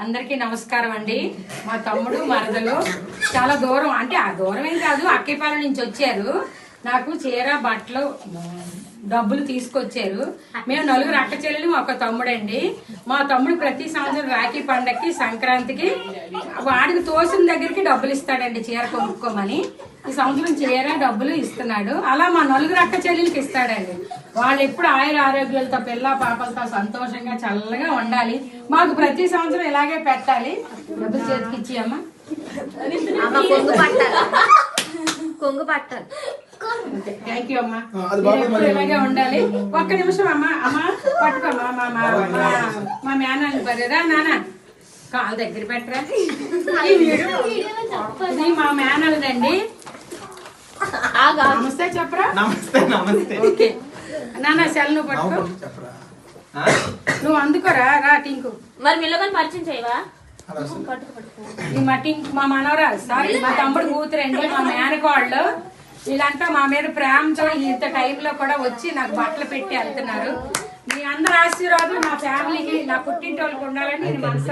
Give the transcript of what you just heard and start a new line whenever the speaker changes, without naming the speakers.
అందరికీ నమస్కారం అండి. మా తమ్ముడు మరదలు చాలా దూరం, అంటే ఆ దూరం ఏం కాదు, అక్కిపాలెం నుంచి వచ్చారు. నాకు చీర బట్టలు డబ్బులు తీసుకొచ్చారు. మేము నలుగురు అక్క చెల్లెలు, ఒక తమ్ముడండి. మా తమ్ముడు ప్రతి సంవత్సరం రాఖీ పండగకి, సంక్రాంతికి వాడికి తోసిన దగ్గరికి డబ్బులు ఇస్తాడండి చీర కొనుక్కోమని. ఈ సంవత్సరం చీర డబ్బులు ఇస్తున్నాడు. అలా మా నలుగురు అక్క చెల్లెలకి ఇస్తాడండి. వాళ్ళు ఎప్పుడు ఆయుర ఆరోగ్యాలతో పిల్ల పాపలతో సంతోషంగా చల్లగా ఉండాలి. మాకు ప్రతి సంవత్సరం ఇలాగే పెట్టాలి. డబ్బులు చేతికి ఇచ్చి అమ్మా
కొంగు పట్టాలి.
థ్యాంక్ యూ అమ్మా. ఇలాగే ఉండాలి. ఒక్క నిమిషం అమ్మా. అమ్మా పట్టుకోమ్మా. మా మేనాన్ని పర్లేదా నాన్న, కాలు దగ్గర పెట్టరా. ఇది మా మేనల్దండి. నమస్తే చెప్పరా.
నమస్తే నమస్తే.
ఓకే నాన్న, సెల్ నువ్వు పట్టుకో. నువ్వు అందుకోరా. రా టింకు.
మరి మిల్లగని పరిచయం చేయవా?
ఈ మా టింకు మా మనవరాలు, సారీ మా తమ్ముడు కూతురండి, మా మేనకోళ్ళు. వీళ్ళంతా మా మీద ప్రేమతో ఇంత టైంలో కూడా వచ్చి నాకు బట్టలు పెట్టి వెళ్తున్నారు. మీ అందరి ఆశీర్వాదం మా ఫ్యామిలీకి, నా పుట్టింటి వాళ్ళకి ఉండాలని నేను మనసు